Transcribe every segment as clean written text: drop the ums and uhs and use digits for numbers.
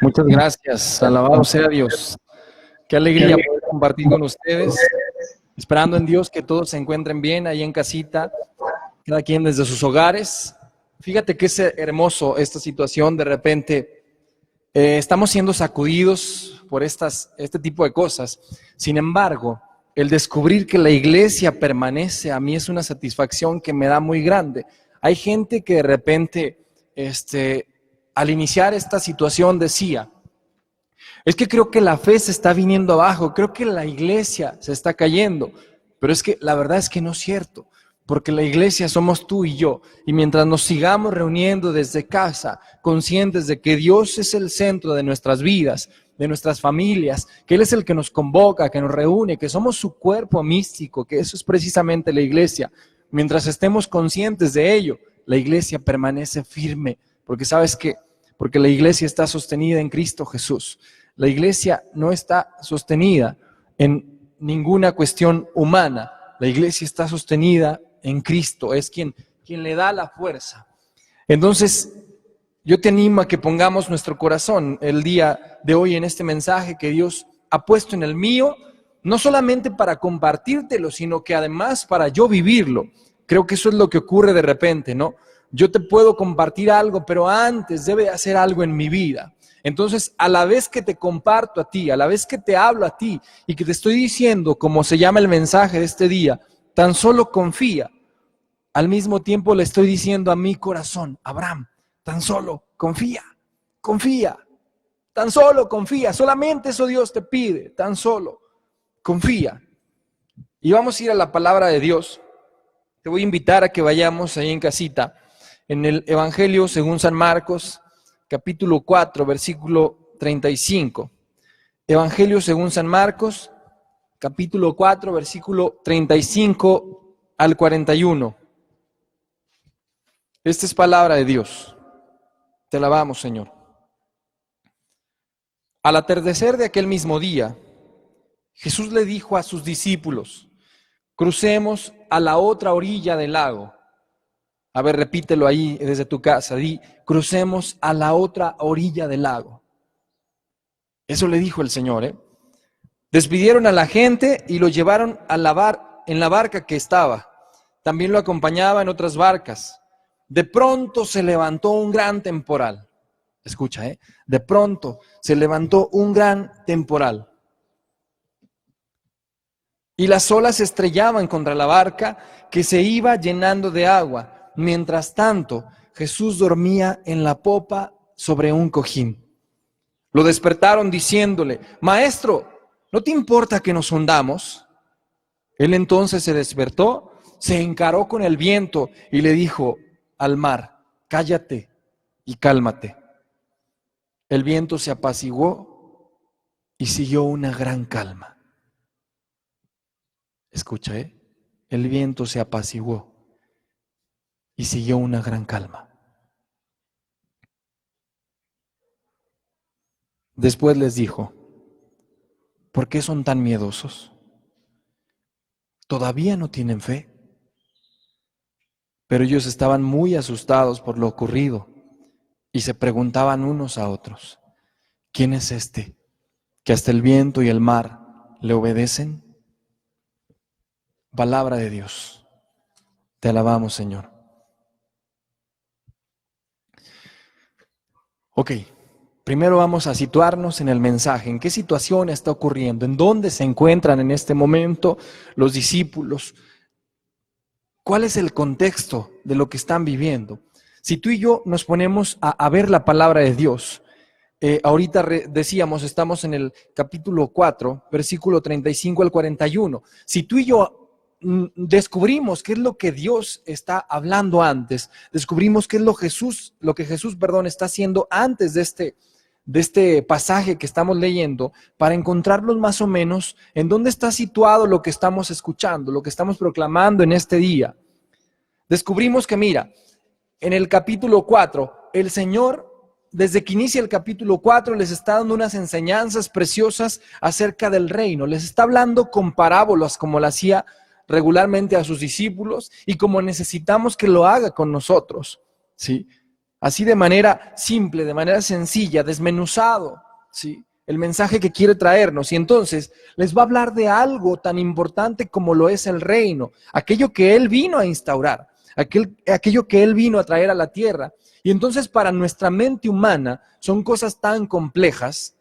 Muchas gracias, alabado sea Dios. Qué alegría poder compartir con ustedes, esperando en Dios que todos se encuentren bien ahí en casita, cada quien desde sus hogares. Fíjate que es hermoso esta situación, de repente estamos siendo sacudidos por este tipo de cosas. Sin embargo, el descubrir que la iglesia permanece a mí es una satisfacción que me da muy grande. Hay gente que de repente, al iniciar esta situación decía, es que creo que la fe se está viniendo abajo, creo que la iglesia se está cayendo, pero es que la verdad es que no es cierto, porque la iglesia somos tú y yo, y mientras nos sigamos reuniendo desde casa, conscientes de que Dios es el centro de nuestras vidas, de nuestras familias, que Él es el que nos convoca, que nos reúne, que somos su cuerpo místico, que eso es precisamente la iglesia, mientras estemos conscientes de ello, la iglesia permanece firme, porque ¿sabes qué? Porque la iglesia está sostenida en Cristo Jesús. La iglesia no está sostenida en ninguna cuestión humana. La iglesia está sostenida en Cristo. Es quien le da la fuerza. Entonces, yo te animo a que pongamos nuestro corazón el día de hoy en este mensaje que Dios ha puesto en el mío, no solamente para compartírtelo, sino que además para yo vivirlo. Creo que eso es lo que ocurre de repente, ¿no? Yo te puedo compartir algo, pero antes debe hacer algo en mi vida. Entonces, a la vez que te comparto a ti, a la vez que te hablo a ti y que te estoy diciendo, como se llama el mensaje de este día, tan solo confía, al mismo tiempo le estoy diciendo a mi corazón, Abraham, tan solo confía, confía, tan solo confía, solamente eso Dios te pide, tan solo confía. Y vamos a ir a la palabra de Dios. Te voy a invitar a que vayamos ahí en casita, en el Evangelio según San Marcos, capítulo 4, versículo 35. Evangelio según San Marcos, capítulo 4, versículo 35 al 41. Esta es palabra de Dios. Te alabamos, Señor. Al atardecer de aquel mismo día, Jesús le dijo a sus discípulos, crucemos a la otra orilla del lago. A ver, repítelo ahí desde tu casa. Di, crucemos a la otra orilla del lago. Eso le dijo el Señor, Despidieron a la gente y lo llevaron en la barca que estaba. También lo acompañaban otras barcas. De pronto se levantó un gran temporal. Escucha, De pronto se levantó un gran temporal. Y las olas se estrellaban contra la barca que se iba llenando de agua. Mientras tanto, Jesús dormía en la popa sobre un cojín. Lo despertaron diciéndole, Maestro, ¿no te importa que nos hundamos? Él entonces se despertó, se encaró con el viento y le dijo al mar, cállate y cálmate. El viento se apaciguó y siguió una gran calma. Escucha, el viento se apaciguó y siguió una gran calma. Después les dijo, ¿por qué son tan miedosos? ¿Todavía no tienen fe? Pero ellos estaban muy asustados por lo ocurrido y se preguntaban unos a otros, ¿quién es este que hasta el viento y el mar le obedecen? Palabra de Dios. Te alabamos, Señor. Ok, primero vamos a situarnos en el mensaje. ¿En qué situación está ocurriendo? ¿En dónde se encuentran en este momento los discípulos? ¿Cuál es el contexto de lo que están viviendo? Si tú y yo nos ponemos a ver la palabra de Dios, ahorita decíamos, estamos en el capítulo 4, versículo 35 al 41. Si tú y yo descubrimos qué es lo que Dios está hablando antes, descubrimos qué es lo que Jesús está haciendo antes de este pasaje que estamos leyendo, para encontrarnos más o menos en dónde está situado lo que estamos escuchando, lo que estamos proclamando en este día. Descubrimos que, mira, en el capítulo 4, el Señor, desde que inicia el capítulo 4, les está dando unas enseñanzas preciosas acerca del reino. Les está hablando con parábolas, como lo hacía regularmente a sus discípulos y como necesitamos que lo haga con nosotros, ¿sí? así de manera simple, de manera sencilla, desmenuzado, ¿sí? El mensaje que quiere traernos. Y entonces les va a hablar de algo tan importante como lo es el reino, aquello que Él vino a instaurar, aquello que Él vino a traer a la tierra. Y entonces para nuestra mente humana son cosas tan complejas,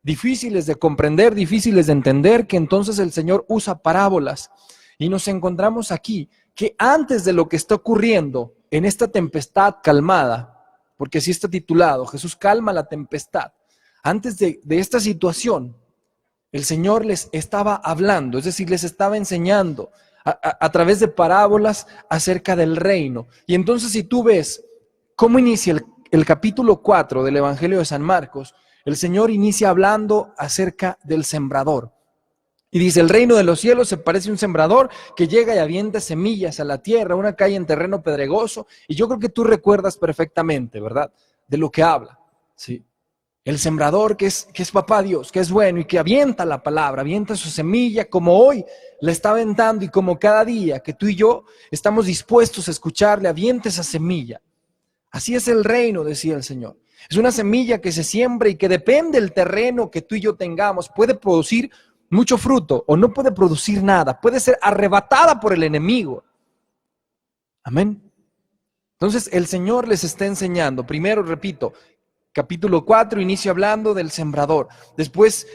difíciles de comprender, difíciles de entender, que entonces el Señor usa parábolas. Y nos encontramos aquí que antes de lo que está ocurriendo en esta tempestad calmada, porque así está titulado, Jesús calma la tempestad, antes de esta situación, el Señor les estaba hablando, es decir, les estaba enseñando a través de parábolas acerca del reino. Y entonces si tú ves cómo inicia el capítulo 4 del Evangelio de San Marcos, el Señor inicia hablando acerca del sembrador. Y dice, el reino de los cielos se parece a un sembrador que llega y avienta semillas a la tierra, una cae en terreno pedregoso. Y yo creo que tú recuerdas perfectamente, ¿verdad?, de lo que habla, ¿sí? El sembrador que es papá Dios, que es bueno y que avienta la palabra, avienta su semilla como hoy la está aventando y como cada día que tú y yo estamos dispuestos a escucharle, avienta esa semilla. Así es el reino, decía el Señor. Es una semilla que se siembra y que depende del terreno que tú y yo tengamos. Puede producir mucho fruto o no puede producir nada. Puede ser arrebatada por el enemigo. Amén. Entonces el Señor les está enseñando. Primero, repito, capítulo 4 inicia hablando del sembrador. Después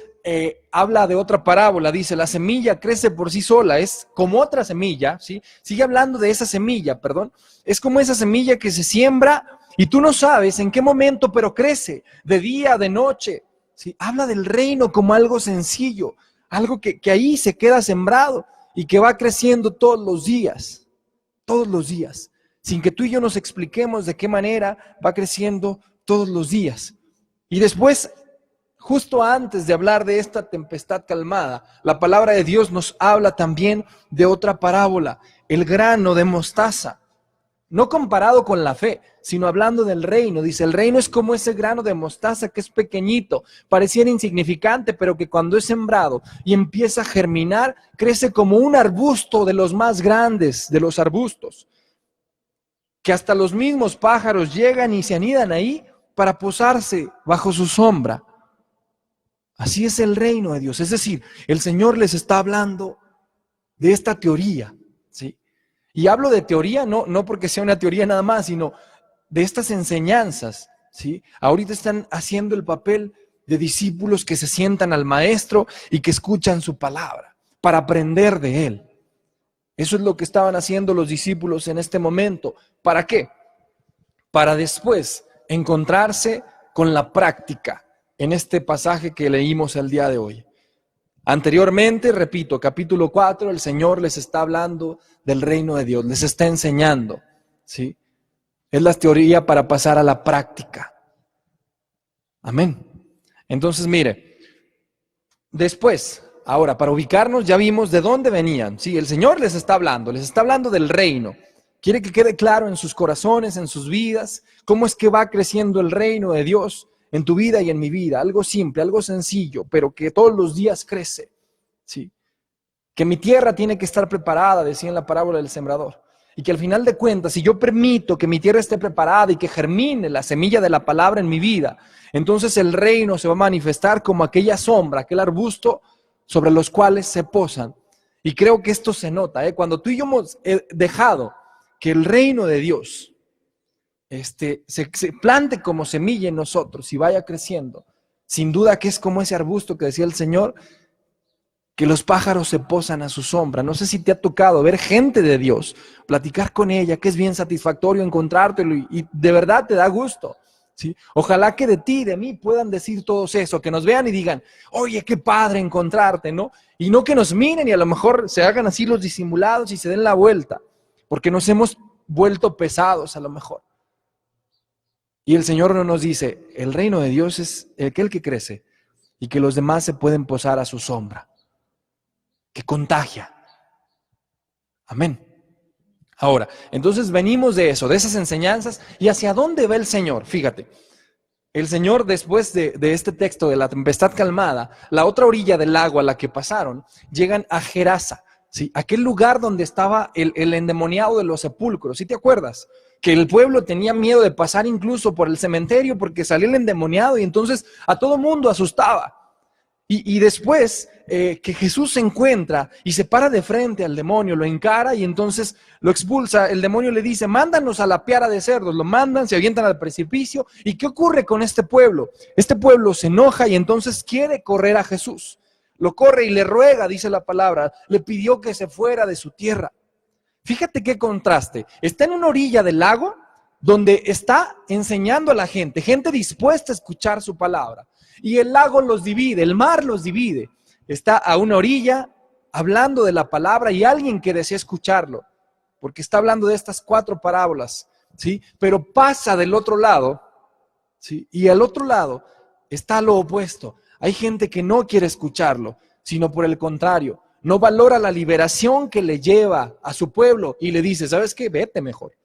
habla de otra parábola. Dice, la semilla crece por sí sola. Es como otra semilla, ¿sí? Sigue hablando de esa semilla, perdón. Es como esa semilla que se siembra y tú no sabes en qué momento, pero crece, de día, de noche, ¿sí? Habla del reino como algo sencillo, algo que ahí se queda sembrado y que va creciendo todos los días, sin que tú y yo nos expliquemos de qué manera va creciendo todos los días. Y después, justo antes de hablar de esta tempestad calmada, la palabra de Dios nos habla también de otra parábola, el grano de mostaza. No comparado con la fe, sino hablando del reino. Dice, el reino es como ese grano de mostaza que es pequeñito, pareciera insignificante, pero que cuando es sembrado y empieza a germinar, crece como un arbusto de los más grandes de los arbustos, que hasta los mismos pájaros llegan y se anidan ahí para posarse bajo su sombra. Así es el reino de Dios. Es decir, el Señor les está hablando de esta teoría, ¿sí? Y hablo de teoría no porque sea una teoría nada más, sino de estas enseñanzas, ¿sí? Ahorita están haciendo el papel de discípulos que se sientan al maestro y que escuchan su palabra para aprender de él. Eso es lo que estaban haciendo los discípulos en este momento. ¿Para qué? Para después encontrarse con la práctica en este pasaje que leímos el día de hoy. Anteriormente, repito, capítulo 4, el Señor les está hablando del reino de Dios, les está enseñando, ¿sí? Es la teoría para pasar a la práctica. Amén. Entonces, mire, después, ahora, para ubicarnos, ya vimos de dónde venían, ¿sí? El Señor les está hablando del reino. Quiere que quede claro en sus corazones, en sus vidas, cómo es que va creciendo el reino de Dios en tu vida y en mi vida, algo simple, algo sencillo, pero que todos los días crece, ¿sí? Que mi tierra tiene que estar preparada, decía en la parábola del sembrador, y que al final de cuentas, si yo permito que mi tierra esté preparada y que germine la semilla de la palabra en mi vida, entonces el reino se va a manifestar como aquella sombra, aquel arbusto sobre los cuales se posan. Y creo que esto se nota, cuando tú y yo hemos dejado que el reino de Dios se plante como semilla en nosotros y vaya creciendo, sin duda que es como ese arbusto que decía el Señor, que los pájaros se posan a su sombra. No sé si te ha tocado ver gente de Dios, platicar con ella, que es bien satisfactorio encontrártelo y de verdad te da gusto, ¿sí? Ojalá que de ti y de mí puedan decir todos eso, que nos vean y digan, oye, qué padre encontrarte, ¿no? Y no que nos miren y a lo mejor se hagan así los disimulados y se den la vuelta, porque nos hemos vuelto pesados a lo mejor. Y el Señor no nos dice, el reino de Dios es aquel que crece y que los demás se pueden posar a su sombra, que contagia. Amén. Ahora, entonces venimos de eso, de esas enseñanzas, y ¿hacia dónde va el Señor? Fíjate, el Señor después de este texto de la tempestad calmada, la otra orilla del lago a la que pasaron, llegan a Gerasa. ¿sí? Aquel lugar donde estaba el endemoniado de los sepulcros, ¿sí te acuerdas? Que el pueblo tenía miedo de pasar incluso por el cementerio porque salía el endemoniado y entonces a todo mundo asustaba. Y después que Jesús se encuentra y se para de frente al demonio, lo encara y entonces lo expulsa, el demonio le dice, mándanos a la piara de cerdos, lo mandan, se avientan al precipicio. ¿Y qué ocurre con este pueblo? Este pueblo se enoja y entonces quiere correr a Jesús. Lo corre y le ruega, dice la palabra, le pidió que se fuera de su tierra. Fíjate qué contraste, está en una orilla del lago donde está enseñando a la gente dispuesta a escuchar su palabra. Y el lago los divide, el mar los divide. Está a una orilla hablando de la palabra y alguien que desea escucharlo, porque está hablando de estas 4 parábolas, ¿sí? Pero pasa del otro lado, ¿sí? Y al otro lado está lo opuesto. Hay gente que no quiere escucharlo, sino por el contrario, no valora la liberación que le lleva a su pueblo y le dice, ¿sabes qué? Vete mejor,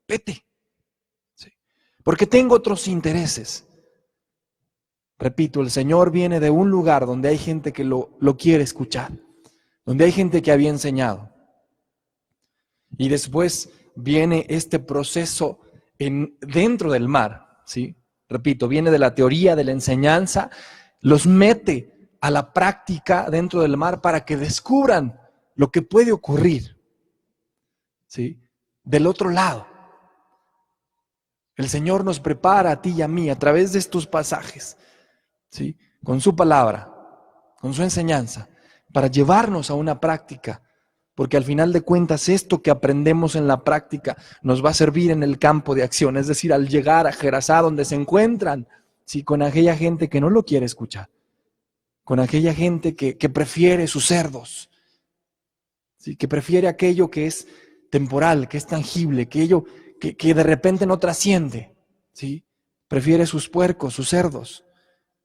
vete, ¿sí? Porque tengo otros intereses. Repito, el Señor viene de un lugar donde hay gente que lo quiere escuchar, donde hay gente que había enseñado. Y después viene este proceso dentro del mar, ¿sí? Repito, viene de la teoría, de la enseñanza, los mete a la práctica dentro del mar para que descubran lo que puede ocurrir, ¿sí? Del otro lado. El Señor nos prepara a ti y a mí a través de estos pasajes, ¿sí? Con su palabra, con su enseñanza, para llevarnos a una práctica, porque al final de cuentas esto que aprendemos en la práctica nos va a servir en el campo de acción, es decir, al llegar a Gerasá donde se encuentran, ¿sí? Con aquella gente que no lo quiere escuchar, con aquella gente que prefiere sus cerdos, ¿sí? Que prefiere aquello que es temporal, que es tangible, que de repente no trasciende, ¿sí? Prefiere sus puercos, sus cerdos,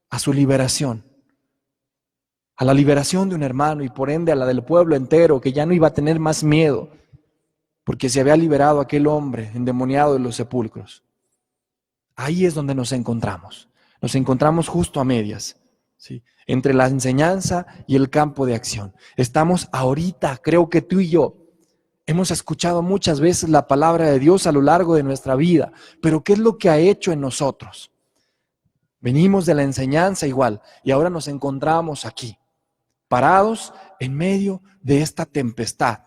a su liberación, a la liberación de un hermano y por ende a la del pueblo entero, que ya no iba a tener más miedo, porque se había liberado aquel hombre endemoniado de los sepulcros. Ahí es donde nos encontramos justo a medias, ¿sí? Entre la enseñanza y el campo de acción. Estamos ahorita, creo que tú y yo, hemos escuchado muchas veces la palabra de Dios a lo largo de nuestra vida, pero ¿qué es lo que ha hecho en nosotros? Venimos de la enseñanza igual y ahora nos encontramos aquí, parados en medio de esta tempestad.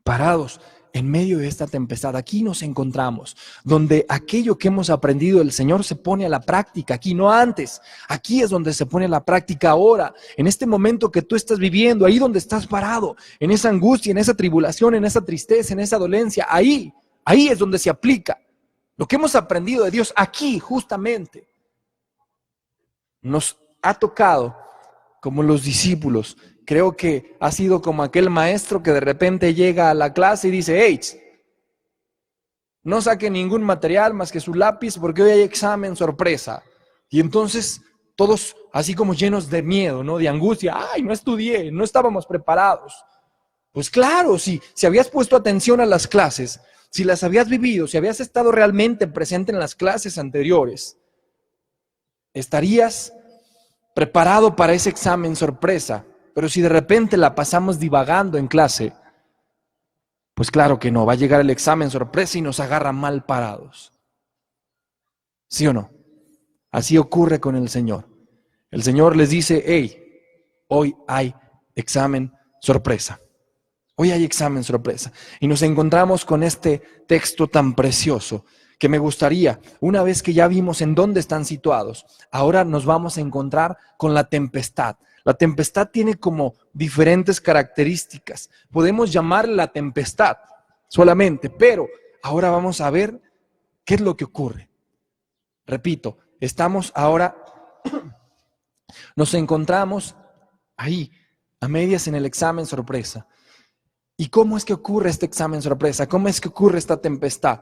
Parados en medio de esta tempestad, aquí nos encontramos, donde aquello que hemos aprendido del Señor se pone a la práctica, aquí no antes, aquí es donde se pone a la práctica ahora, en este momento que tú estás viviendo, ahí donde estás parado, en esa angustia, en esa tribulación, en esa tristeza, en esa dolencia, ahí es donde se aplica lo que hemos aprendido de Dios, aquí justamente. Nos ha tocado como los discípulos. Creo que ha sido como aquel maestro que de repente llega a la clase y dice, hey, no saque ningún material más que su lápiz porque hoy hay examen sorpresa. Y entonces todos así como llenos de miedo, ¿no? De angustia. Ay, no estudié, no estábamos preparados. Pues claro, si habías puesto atención a las clases, si las habías vivido, si habías estado realmente presente en las clases anteriores, estarías preparado para ese examen sorpresa. Pero si de repente la pasamos divagando en clase, pues claro que no, va a llegar el examen sorpresa y nos agarra mal parados. ¿Sí o no? Así ocurre con el Señor. El Señor les dice, hey, hoy hay examen sorpresa. Hoy hay examen sorpresa. Y nos encontramos con este texto tan precioso que me gustaría, una vez que ya vimos en dónde están situados, ahora nos vamos a encontrar con la tempestad. La tempestad tiene como diferentes características. Podemos llamarla la tempestad solamente, pero ahora vamos a ver qué es lo que ocurre. Repito, estamos ahora, nos encontramos ahí, a medias en el examen sorpresa. ¿Y cómo es que ocurre este examen sorpresa? ¿Cómo es que ocurre esta tempestad?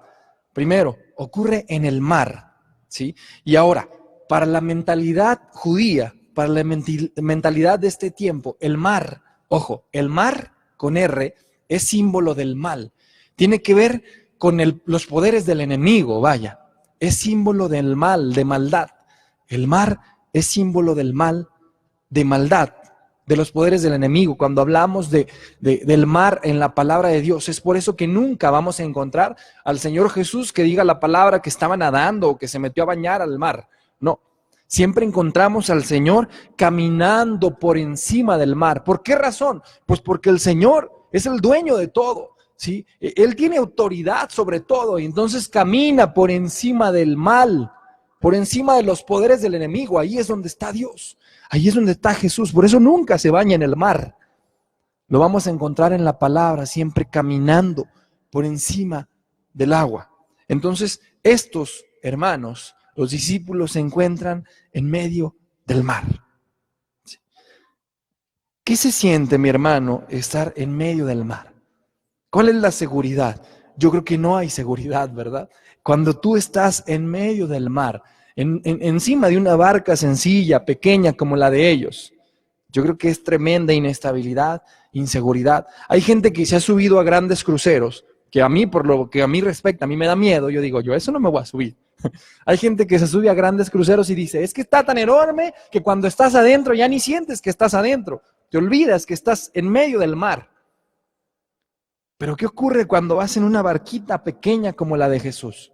Primero, ocurre en el mar, ¿sí? Y ahora, para la mentalidad judía, para la mentalidad de este tiempo, el mar, ojo, el mar con R es símbolo del mal. Tiene que ver con los poderes del enemigo, vaya. Es símbolo del mal, de maldad. El mar es símbolo del mal, de maldad, de los poderes del enemigo, cuando hablamos del mar en la palabra de Dios. Es por eso que nunca vamos a encontrar al Señor Jesús que diga la palabra que estaba nadando o que se metió a bañar al mar. No, siempre encontramos al Señor caminando por encima del mar. ¿Por qué razón? Pues porque el Señor es el dueño de todo, ¿sí? Él tiene autoridad sobre todo y entonces camina por encima del mal, por encima de los poderes del enemigo. Ahí es donde está Dios. Ahí es donde está Jesús, por eso nunca se baña en el mar. Lo vamos a encontrar en la palabra, siempre caminando por encima del agua. Entonces, estos hermanos, los discípulos, se encuentran en medio del mar. ¿Qué se siente, mi hermano, estar en medio del mar? ¿Cuál es la seguridad? Yo creo que no hay seguridad, ¿verdad? Cuando tú estás en medio del mar, encima de una barca sencilla, pequeña como la de ellos, yo creo que es tremenda inestabilidad, inseguridad. Hay gente que se ha subido a grandes cruceros, que a mí, por lo que a mí respecta, a mí me da miedo. Yo digo, yo eso no me voy a subir. Hay gente que se sube a grandes cruceros y dice, es que está tan enorme que cuando estás adentro ya ni sientes que estás adentro. Te olvidas que estás en medio del mar. Pero ¿qué ocurre cuando vas en una barquita pequeña como la de Jesús?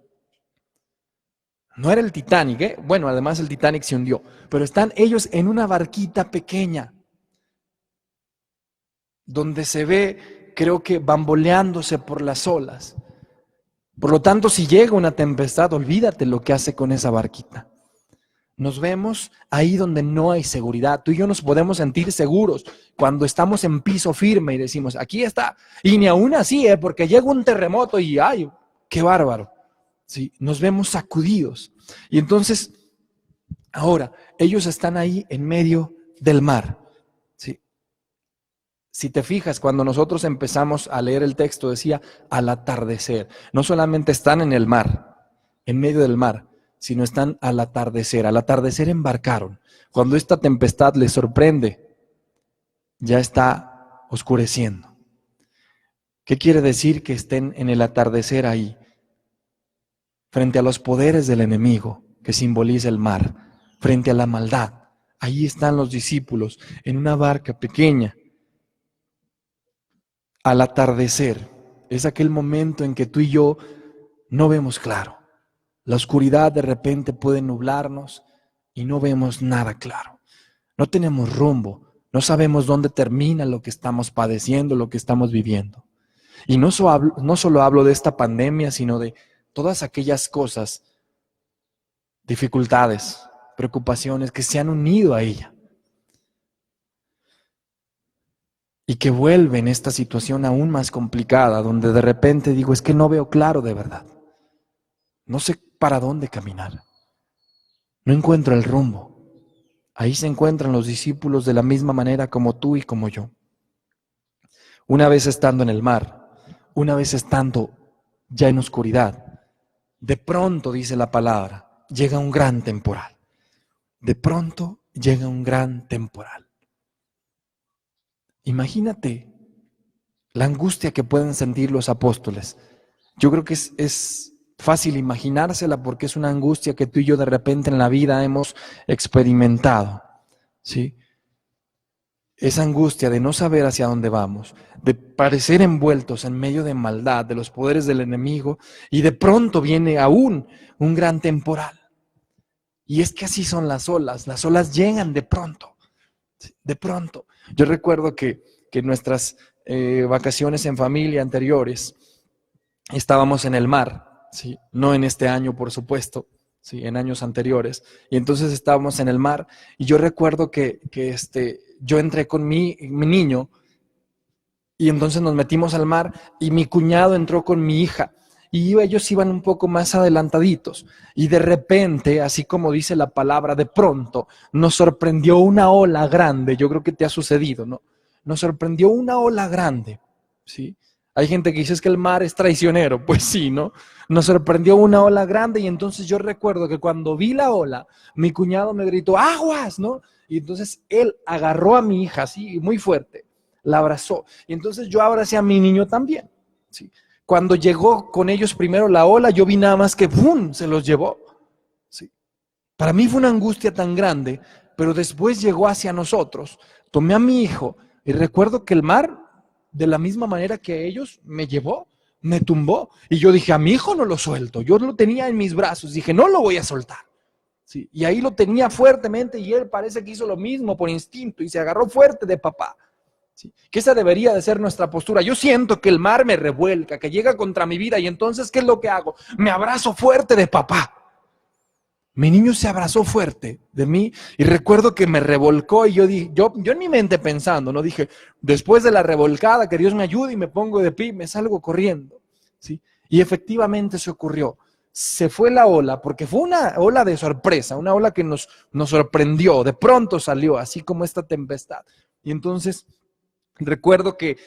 No era el Titanic, ¿eh? Bueno, además el Titanic se hundió, pero están ellos en una barquita pequeña, donde se ve, creo que bamboleándose por las olas. Por lo tanto, si llega una tempestad, olvídate lo que hace con esa barquita. Nos vemos ahí donde no hay seguridad. Tú y yo nos podemos sentir seguros cuando estamos en piso firme y decimos, aquí está. Y ni aún así, porque llega un terremoto y ¡ay, qué bárbaro! Sí, nos vemos sacudidos. Y entonces, ahora, ellos están ahí en medio del mar. ¿Sí? Si te fijas, cuando nosotros empezamos a leer el texto, decía al atardecer. No solamente están en el mar, en medio del mar, sino están al atardecer. Al atardecer embarcaron. Cuando esta tempestad les sorprende, ya está oscureciendo. ¿Qué quiere decir que estén en el atardecer ahí? Frente a los poderes del enemigo, que simboliza el mar, frente a la maldad. Ahí están los discípulos, en una barca pequeña. Al atardecer, es aquel momento en que tú y yo no vemos claro. La oscuridad de repente puede nublarnos y no vemos nada claro. No tenemos rumbo, no sabemos dónde termina lo que estamos padeciendo, lo que estamos viviendo. Y no solo hablo de esta pandemia, sino de todas aquellas cosas, dificultades, preocupaciones que se han unido a ella y que vuelven esta situación aún más complicada, donde de repente digo, es que no veo claro de verdad. No sé para dónde caminar. No encuentro el rumbo. Ahí se encuentran los discípulos de la misma manera como tú y como yo. Una vez estando en el mar, una vez estando ya en oscuridad, de pronto, dice la palabra, llega un gran temporal. De pronto llega un gran temporal. Imagínate la angustia que pueden sentir los apóstoles. Yo creo que es fácil imaginársela porque es una angustia que tú y yo de repente en la vida hemos experimentado, ¿sí? Esa angustia de no saber hacia dónde vamos, de parecer envueltos en medio de maldad, de los poderes del enemigo, y de pronto viene aún un gran temporal. Y es que así son las olas llegan de pronto, de pronto. Yo recuerdo que en nuestras vacaciones en familia anteriores estábamos en el mar, ¿sí? No en este año, por supuesto, ¿sí? En años anteriores, y entonces estábamos en el mar, y yo recuerdo que yo entré con mi niño, y entonces nos metimos al mar, y mi cuñado entró con mi hija, y ellos iban un poco más adelantaditos, y de repente, así como dice la palabra, de pronto, nos sorprendió una ola grande. Yo creo que te ha sucedido, ¿no? Nos sorprendió una ola grande, ¿sí? Hay gente que dice es que el mar es traicionero, pues sí, ¿no? Nos sorprendió una ola grande y entonces yo recuerdo que cuando vi la ola, mi cuñado me gritó, ¡aguas!, ¿no? Y entonces él agarró a mi hija así, muy fuerte, la abrazó. Y entonces yo abracé a mi niño también, ¿sí? Cuando llegó con ellos primero la ola, yo vi nada más que ¡pum!, se los llevó, ¿sí? Para mí fue una angustia tan grande, pero después llegó hacia nosotros. Tomé a mi hijo y recuerdo que el mar, de la misma manera que ellos, me llevó, me tumbó. Y yo dije, a mi hijo no lo suelto. Yo lo tenía en mis brazos. Dije, no lo voy a soltar. Sí, y ahí lo tenía fuertemente y él parece que hizo lo mismo por instinto y se agarró fuerte de papá. ¿Sí? Que esa debería de ser nuestra postura. Yo siento que el mar me revuelca, que llega contra mi vida y entonces, ¿qué es lo que hago? Me abrazo fuerte de papá. Mi niño se abrazó fuerte de mí y recuerdo que me revolcó y yo dije, yo en mi mente pensando, no dije, después de la revolcada, que Dios me ayude y me pongo de pie y me salgo corriendo. ¿Sí? Y efectivamente se ocurrió. Se fue la ola, porque fue una ola de sorpresa, una ola que nos sorprendió, de pronto salió, así como esta tempestad. Y entonces recuerdo que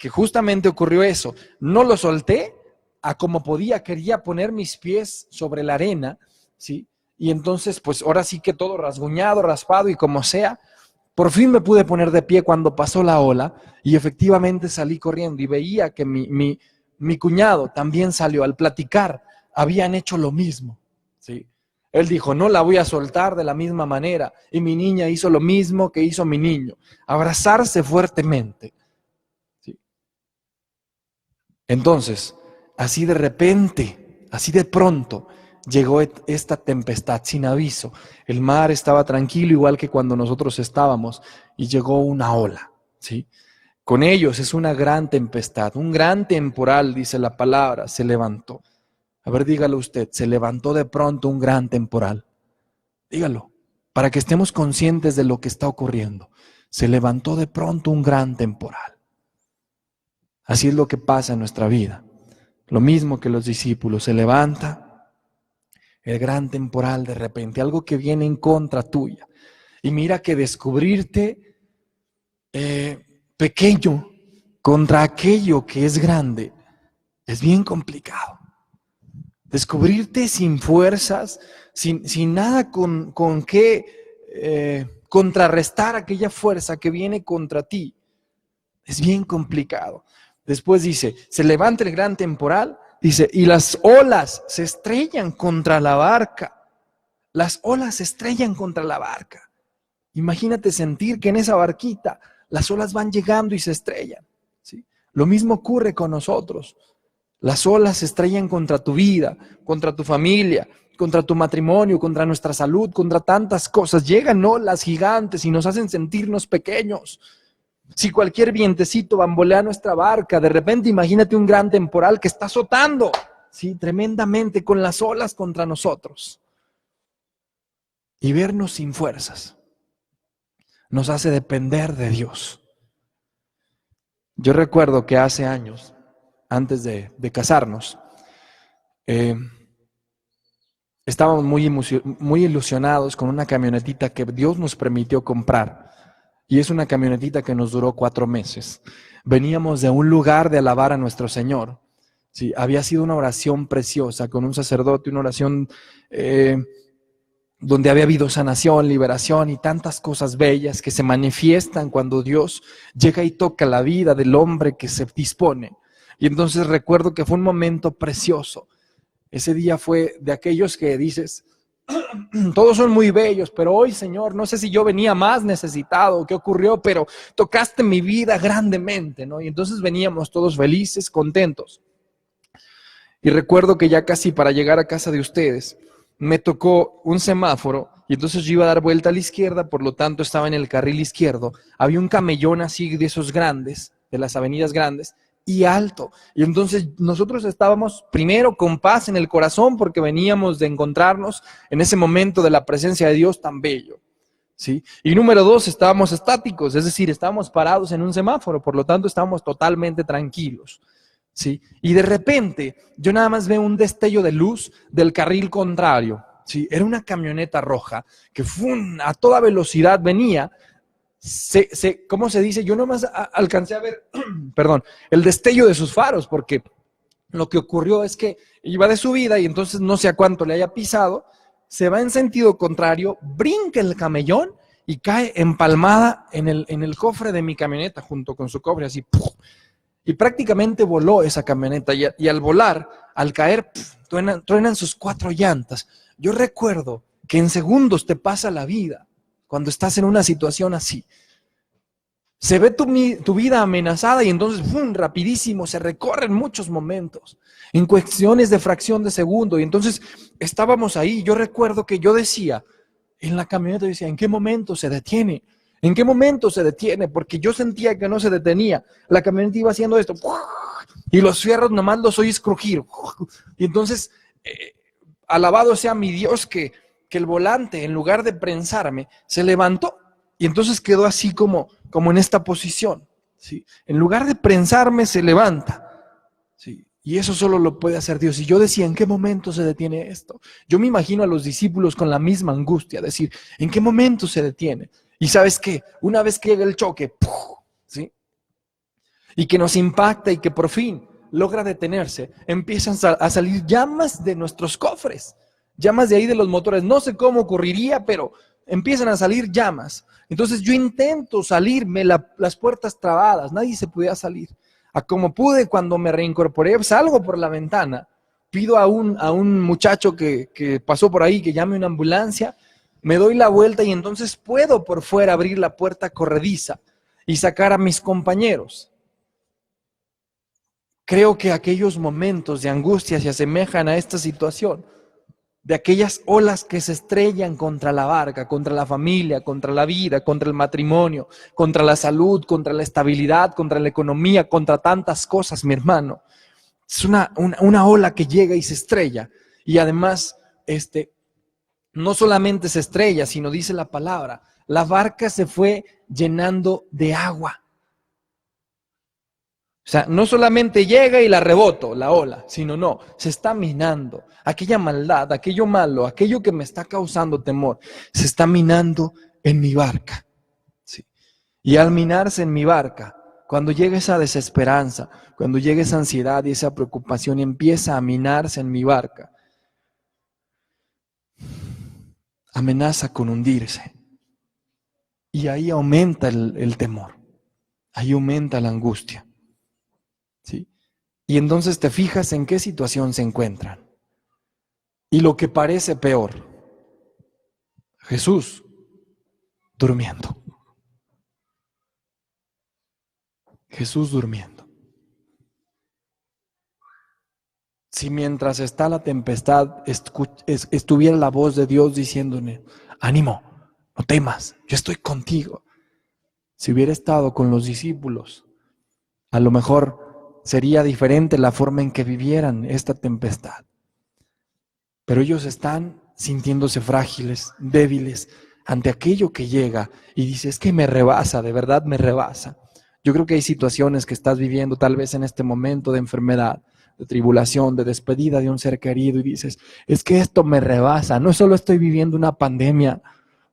justamente ocurrió eso. No lo solté, a como podía, quería poner mis pies sobre la arena, ¿sí? Y entonces, pues ahora sí que todo rasguñado, raspado y como sea, por fin me pude poner de pie cuando pasó la ola y efectivamente salí corriendo y veía que mi cuñado también salió. Al platicar, habían hecho lo mismo, ¿sí? Él dijo, no la voy a soltar de la misma manera. Y mi niña hizo lo mismo que hizo mi niño, abrazarse fuertemente, ¿sí? Entonces, así de repente, así de pronto, llegó esta tempestad sin aviso. El mar estaba tranquilo igual que cuando nosotros estábamos y llegó una ola, ¿sí? Con ellos es una gran tempestad, un gran temporal, dice la palabra, se levantó. A ver, dígalo usted, se levantó de pronto un gran temporal. Dígalo, para que estemos conscientes de lo que está ocurriendo. Se levantó de pronto un gran temporal. Así es lo que pasa en nuestra vida. Lo mismo que los discípulos, se levanta el gran temporal de repente, algo que viene en contra tuya. Y mira que descubrirte pequeño contra aquello que es grande es bien complicado. Descubrirte sin fuerzas, sin nada con qué contrarrestar aquella fuerza que viene contra ti, es bien complicado. Después dice, se levanta el gran temporal, dice, y las olas se estrellan contra la barca. Las olas se estrellan contra la barca. Imagínate sentir que en esa barquita las olas van llegando y se estrellan, ¿sí? Lo mismo ocurre con nosotros. Las olas se estrellan contra tu vida, contra tu familia, contra tu matrimonio, contra nuestra salud, contra tantas cosas. Llegan olas gigantes y nos hacen sentirnos pequeños. Si cualquier vientecito bambolea nuestra barca, de repente imagínate un gran temporal que está azotando, ¿sí? Tremendamente con las olas contra nosotros. Y vernos sin fuerzas nos hace depender de Dios. Yo recuerdo que hace años, antes de casarnos, estábamos muy ilusionados con una camionetita que Dios nos permitió comprar. Y es una camionetita que nos duró 4 meses. Veníamos de un lugar de alabar a nuestro Señor. Sí, había sido una oración preciosa con un sacerdote, una oración donde había habido sanación, liberación y tantas cosas bellas que se manifiestan cuando Dios llega y toca la vida del hombre que se dispone. Y entonces recuerdo que fue un momento precioso. Ese día fue de aquellos que dices, todos son muy bellos, pero hoy, Señor, no sé si yo venía más necesitado, qué ocurrió, pero tocaste mi vida grandemente, ¿no? Y entonces veníamos todos felices, contentos. Y recuerdo que ya casi para llegar a casa de ustedes, me tocó un semáforo y entonces yo iba a dar vuelta a la izquierda, por lo tanto estaba en el carril izquierdo. Había un camellón así de esos grandes, de las avenidas grandes, y alto. Y entonces nosotros estábamos primero con paz en el corazón porque veníamos de encontrarnos en ese momento de la presencia de Dios tan bello, ¿sí? Y número 2, estábamos estáticos, es decir, estábamos parados en un semáforo, por lo tanto estábamos totalmente tranquilos, ¿sí? Y de repente yo nada más veo un destello de luz del carril contrario, ¿sí? Era una camioneta roja que a toda velocidad venía. ¿Cómo se dice? Yo nomás alcancé a ver, perdón, el destello de sus faros, porque lo que ocurrió es que iba de subida y entonces no sé a cuánto le haya pisado, se va en sentido contrario, brinca el camellón y cae empalmada en el cofre de mi camioneta junto con su cofre, así, ¡puf! Y prácticamente voló esa camioneta y al volar, al caer, ¡puf!, truenan sus 4 llantas. Yo recuerdo que en segundos te pasa la vida. cuando estás en una situación así. Se ve tu vida amenazada y entonces rapidísimo se recorren muchos momentos en cuestiones de fracción de segundo. Y entonces estábamos ahí. Yo recuerdo que yo decía en la camioneta, decía, ¿en qué momento se detiene? ¿En qué momento se detiene? Porque yo sentía que no se detenía. La camioneta iba haciendo esto y los fierros nomás los oís crujir. Y entonces, alabado sea mi Dios que el volante, en lugar de prensarme, se levantó. Y entonces quedó así como en esta posición, ¿sí? En lugar de prensarme, se levanta, ¿sí? Y eso solo lo puede hacer Dios. Y yo decía, ¿en qué momento se detiene esto? Yo me imagino a los discípulos con la misma angustia, decir, ¿en qué momento se detiene? Y ¿sabes qué? Una vez que llega el choque, ¡puf! ¿Sí? Y que nos impacta y que por fin logra detenerse, empiezan a salir llamas de nuestros cofres, llamas de ahí de los motores. No sé cómo ocurriría, pero empiezan a salir llamas. Entonces yo intento salirme, las puertas trabadas, nadie se podía salir. A como pude, cuando me reincorporé, salgo por la ventana, pido a un muchacho que pasó por ahí que llame una ambulancia, me doy la vuelta y entonces puedo por fuera abrir la puerta corrediza y sacar a mis compañeros. Creo que aquellos momentos de angustia se asemejan a esta situación, de aquellas olas que se estrellan contra la barca, contra la familia, contra la vida, contra el matrimonio, contra la salud, contra la estabilidad, contra la economía, contra tantas cosas, mi hermano. Es una ola que llega y se estrella. Y además, no solamente se estrella, sino dice la palabra, la barca se fue llenando de agua. O sea, no solamente llega y la reboto, la ola, sino no, se está minando. Aquella maldad, aquello malo, aquello que me está causando temor, se está minando en mi barca. ¿Sí? Y al minarse en mi barca, cuando llega esa desesperanza, cuando llega esa ansiedad y esa preocupación y empieza a minarse en mi barca, amenaza con hundirse. Y ahí aumenta el temor, ahí aumenta la angustia. ¿Sí? Y entonces te fijas en qué situación se encuentran. Y lo que parece peor, Jesús durmiendo. Jesús durmiendo. Si mientras está la tempestad estuviera la voz de Dios diciéndole, ánimo, no temas, yo estoy contigo. Si hubiera estado con los discípulos, a lo mejor sería diferente la forma en que vivieran esta tempestad. Pero ellos están sintiéndose frágiles, débiles, ante aquello que llega y dice, es que me rebasa, de verdad me rebasa. Yo creo que hay situaciones que estás viviendo tal vez en este momento de enfermedad, de tribulación, de despedida de un ser querido y dices, es que esto me rebasa, no solo estoy viviendo una pandemia,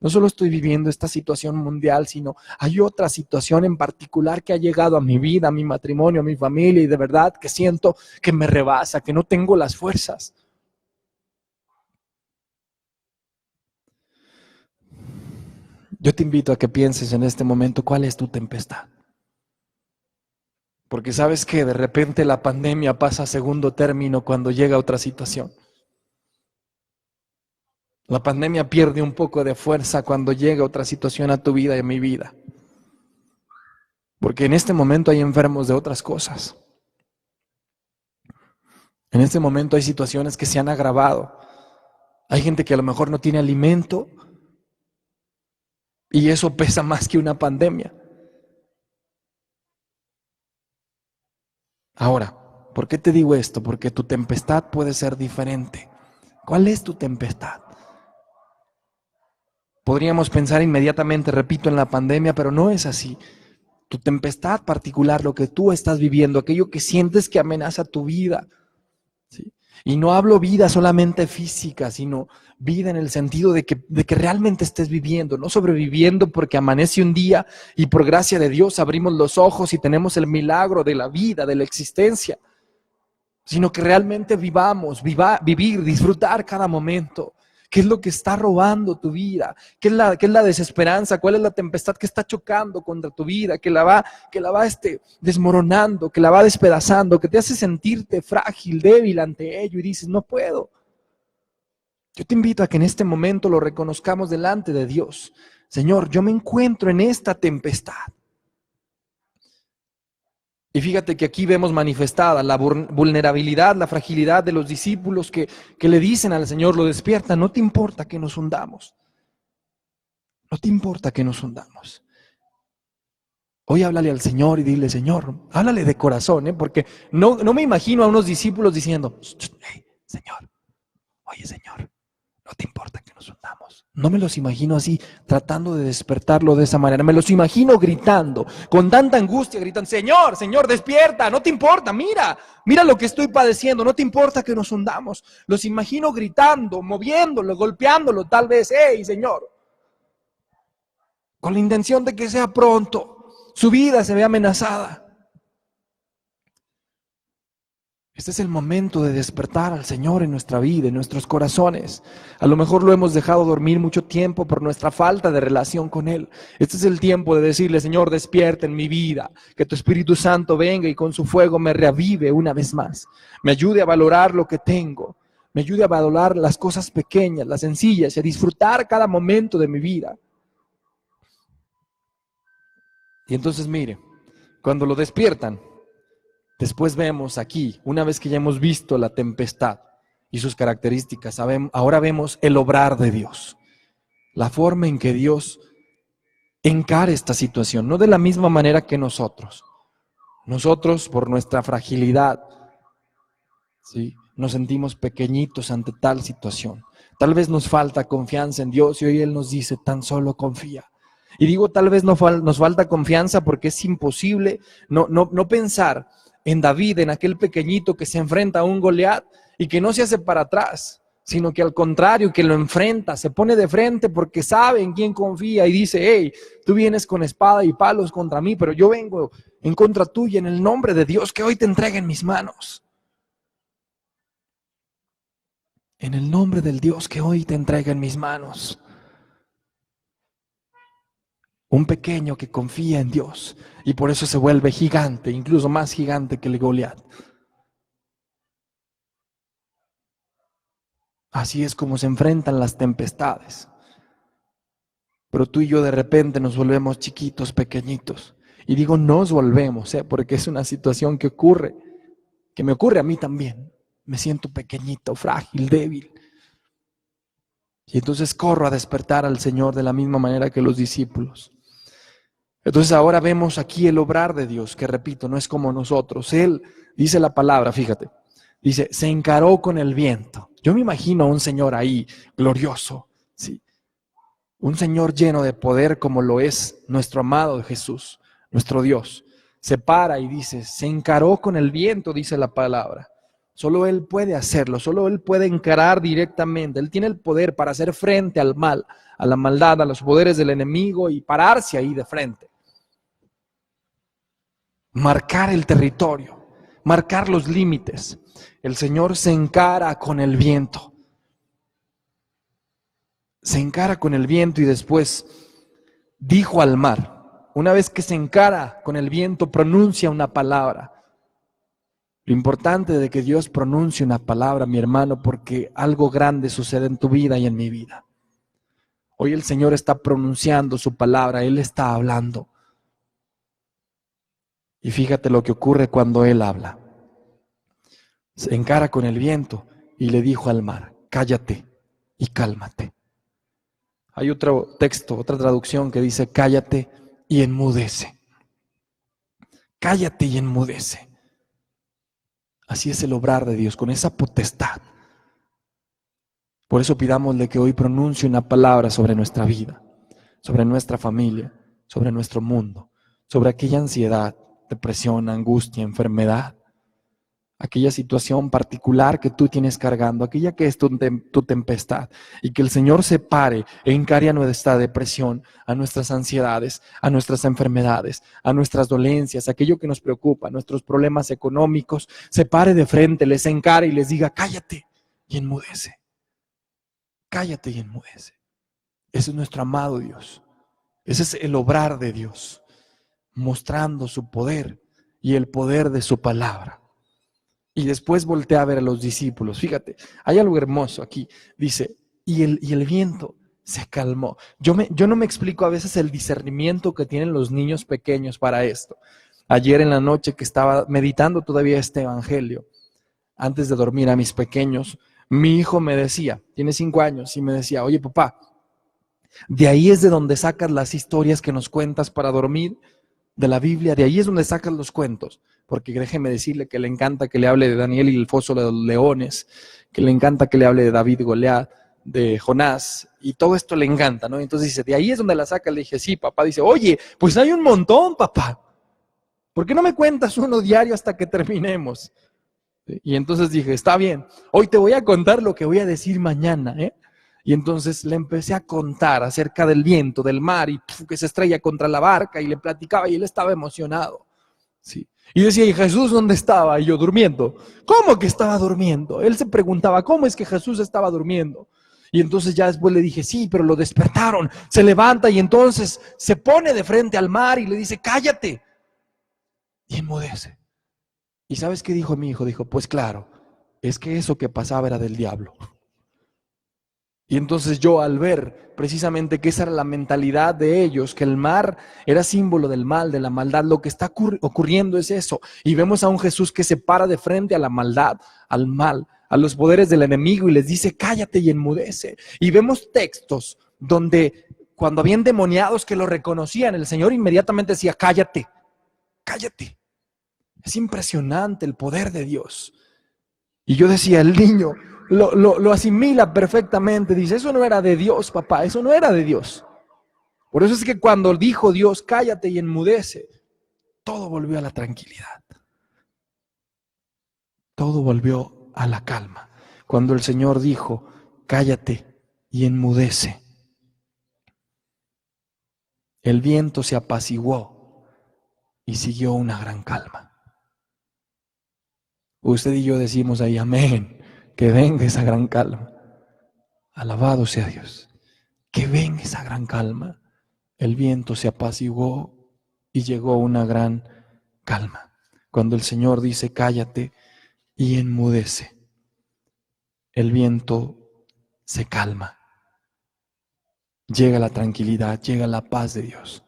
no solo estoy viviendo esta situación mundial, sino hay otra situación en particular que ha llegado a mi vida, a mi matrimonio, a mi familia y de verdad que siento que me rebasa, que no tengo las fuerzas. Yo te invito a que pienses en este momento cuál es tu tempestad. Porque sabes que de repente la pandemia pasa a segundo término cuando llega otra situación. La pandemia pierde un poco de fuerza cuando llega otra situación a tu vida y a mi vida. Porque en este momento hay enfermos de otras cosas. En este momento hay situaciones que se han agravado. Hay gente que a lo mejor no tiene alimento y eso pesa más que una pandemia. Ahora, ¿por qué te digo esto? Porque tu tempestad puede ser diferente. ¿Cuál es tu tempestad? Podríamos pensar inmediatamente, repito, en la pandemia, pero no es así. Tu tempestad particular, lo que tú estás viviendo, aquello que sientes que amenaza tu vida, ¿sí? Y no hablo vida solamente física, sino vida en el sentido de que realmente estés viviendo, no sobreviviendo porque amanece un día y por gracia de Dios abrimos los ojos y tenemos el milagro de la vida, de la existencia, sino que realmente vivir, disfrutar cada momento. ¿Qué es lo que está robando tu vida? ¿Qué es la desesperanza? ¿Cuál es la tempestad que está chocando contra tu vida? Que la va desmoronando, que la va despedazando, que te hace sentirte frágil, débil ante ello y dices, no puedo. Yo te invito a que en este momento lo reconozcamos delante de Dios. Señor, yo me encuentro en esta tempestad. Y fíjate que aquí vemos manifestada la vulnerabilidad, la fragilidad de los discípulos que le dicen al Señor, lo despiertan, no te importa que nos hundamos. No te importa que nos hundamos. Hoy háblale al Señor y dile, Señor, háblale de corazón, porque no me imagino a unos discípulos diciendo, hey, Señor, oye Señor, no te importa que nos hundamos. No me los imagino así, tratando de despertarlo de esa manera. Me los imagino gritando, con tanta angustia, gritando, Señor, Señor, despierta, no te importa, mira lo que estoy padeciendo, no te importa que nos hundamos. Los imagino gritando, moviéndolo, golpeándolo, tal vez, hey, Señor, con la intención de que sea pronto. Su vida se ve amenazada. Este es el momento de despertar al Señor en nuestra vida, en nuestros corazones. A lo mejor lo hemos dejado dormir mucho tiempo por nuestra falta de relación con Él. Este es el tiempo de decirle, Señor, despierta en mi vida, que tu Espíritu Santo venga y con su fuego me reavive una vez más. Me ayude a valorar lo que tengo, me ayude a valorar las cosas pequeñas, las sencillas, y a disfrutar cada momento de mi vida. Y entonces mire, cuando lo despiertan, después vemos aquí, una vez que ya hemos visto la tempestad y sus características, ahora vemos el obrar de Dios, la forma en que Dios encara esta situación, no de la misma manera que nosotros. Nosotros, por nuestra fragilidad, ¿sí?, nos sentimos pequeñitos ante tal situación. Tal vez nos falta confianza en Dios y hoy Él nos dice, tan solo confía. Y digo, tal vez nos falta confianza porque es imposible no pensar en David, en aquel pequeñito que se enfrenta a un Goliat y que no se hace para atrás, sino que al contrario, que lo enfrenta, se pone de frente porque sabe en quién confía y dice, hey, tú vienes con espada y palos contra mí, pero yo vengo en contra tuya en el nombre de Dios que hoy te entrega en mis manos. En el nombre del Dios que hoy te entrega en mis manos. Un pequeño que confía en Dios y por eso se vuelve gigante, incluso más gigante que el Goliat. Así es como se enfrentan las tempestades. Pero tú y yo de repente nos volvemos chiquitos, pequeñitos. Y digo nos volvemos, porque es una situación que ocurre, que me ocurre a mí también. Me siento pequeñito, frágil, débil. Y entonces corro a despertar al Señor de la misma manera que los discípulos. Entonces ahora vemos aquí el obrar de Dios, que repito, no es como nosotros. Él, dice la palabra, fíjate, dice, se encaró con el viento. Yo me imagino a un Señor ahí, glorioso, ¿sí? Un Señor lleno de poder como lo es nuestro amado Jesús, nuestro Dios. Se para y dice, se encaró con el viento, dice la palabra. Solo Él puede hacerlo, solo Él puede encarar directamente. Él tiene el poder para hacer frente al mal, a la maldad, a los poderes del enemigo y pararse ahí de frente. Marcar el territorio, marcar los límites. El Señor se encara con el viento. Se encara con el viento y después dijo al mar. Una vez que se encara con el viento, pronuncia una palabra. Lo importante de que Dios pronuncie una palabra, mi hermano, porque algo grande sucede en tu vida y en mi vida. Hoy el Señor está pronunciando su palabra, Él está hablando. Y fíjate lo que ocurre cuando Él habla. Se encara con el viento y le dijo al mar, cállate y cálmate. Hay otro texto, otra traducción que dice, cállate y enmudece. Cállate y enmudece. Así es el obrar de Dios, con esa potestad. Por eso pidámosle que hoy pronuncie una palabra sobre nuestra vida, sobre nuestra familia, sobre nuestro mundo, sobre aquella ansiedad, depresión, angustia, enfermedad, aquella situación particular que tú tienes cargando, aquella que es tu tempestad, y que el Señor se pare e encare a nuestra depresión, a nuestras ansiedades, a nuestras enfermedades, a nuestras dolencias, aquello que nos preocupa, nuestros problemas económicos, se pare de frente, les encare y les diga, cállate y enmudece. Cállate y enmudece. Ese es nuestro amado Dios. Ese es el obrar de Dios, mostrando su poder y el poder de su palabra. Y después voltea a ver a los discípulos. Fíjate, hay algo hermoso aquí. Dice, y el viento se calmó. Yo no me explico a veces el discernimiento que tienen los niños pequeños para esto. Ayer en la noche que estaba meditando todavía este evangelio, antes de dormir a mis pequeños, mi hijo me decía, tiene 5 años, y me decía, oye papá, de ahí es de donde sacas las historias que nos cuentas para dormir de la Biblia, de ahí es donde sacas los cuentos, porque déjeme decirle que le encanta que le hable de Daniel y el foso de los leones, que le encanta que le hable de David y Goliat, de Jonás, y todo esto le encanta, ¿no? Entonces dice, de ahí es donde la saca. Le dije, sí, papá. Dice, oye, pues hay un montón, papá. ¿Por qué no me cuentas uno diario hasta que terminemos? Y entonces dije, está bien, hoy te voy a contar lo que voy a decir mañana, ¿eh? Y entonces le empecé a contar acerca del viento, del mar, y que se estrella contra la barca, y le platicaba, y él estaba emocionado. Sí. Y decía, ¿y Jesús dónde estaba? Y yo, durmiendo. ¿Cómo que estaba durmiendo? Él se preguntaba, ¿cómo es que Jesús estaba durmiendo? Y entonces ya después le dije, sí, pero lo despertaron. Se levanta y entonces se pone de frente al mar y le dice, cállate. Y enmudece. ¿Y sabes qué dijo mi hijo? Dijo, pues claro, es que eso que pasaba era del diablo. Y entonces yo, al ver precisamente que esa era la mentalidad de ellos, que el mar era símbolo del mal, de la maldad, lo que está ocurriendo es eso. Y vemos a un Jesús que se para de frente a la maldad, al mal, a los poderes del enemigo, y les dice, cállate y enmudece. Y vemos textos donde cuando había endemoniados que lo reconocían, el Señor inmediatamente decía, cállate, cállate. Es impresionante el poder de Dios. Y yo decía, el niño lo asimila perfectamente. Dice, eso no era de Dios, papá, eso no era de Dios. Por eso es que cuando dijo Dios, cállate y enmudece, todo volvió a la tranquilidad. Todo volvió a la calma. Cuando el Señor dijo, cállate y enmudece, el viento se apaciguó y siguió una gran calma. Usted y yo decimos ahí, amén, que venga esa gran calma. Alabado sea Dios. Que venga esa gran calma. El viento se apaciguó y llegó una gran calma. Cuando el Señor dice, cállate y enmudece, el viento se calma. Llega la tranquilidad, llega la paz de Dios.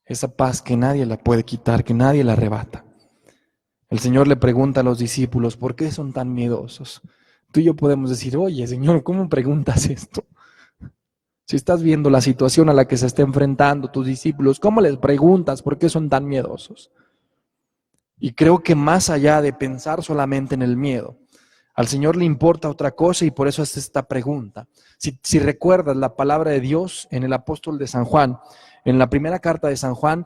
Esa paz que nadie la puede quitar, que nadie la arrebata. El Señor le pregunta a los discípulos, ¿por qué son tan miedosos? Tú y yo podemos decir, oye, Señor, ¿cómo preguntas esto? Si estás viendo la situación a la que se está enfrentando tus discípulos, ¿cómo les preguntas por qué son tan miedosos? Y creo que más allá de pensar solamente en el miedo, al Señor le importa otra cosa y por eso es esta pregunta. Si recuerdas la palabra de Dios en el apóstol de San Juan, en la primera carta de San Juan,